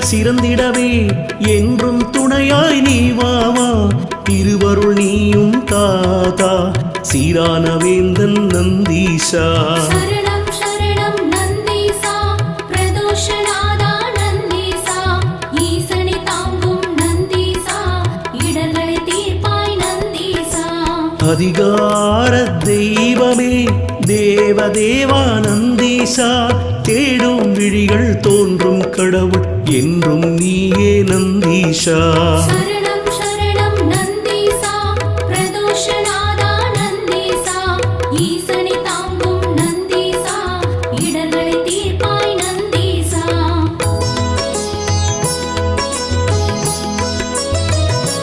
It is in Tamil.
வினைகள் சிறந்திடவே என்றும் துணையாய் நீ வாவா திருவருள் நீயும் தாதா சீரான வேந்தன் நந்தீசா சரணம் சரணம் நந்தீசா பிரதோஷநாதா நந்தீசா ஈசனை தாங்கும் நந்தீசா இடர்களை தீர்ப்பாய் நந்தீசா அதிகார தெய்வமே தேவதேவா நந்தீசா தேடும் விழிகள் தோன்றும் கடவுள் என்றும் நீயே நந்தீசா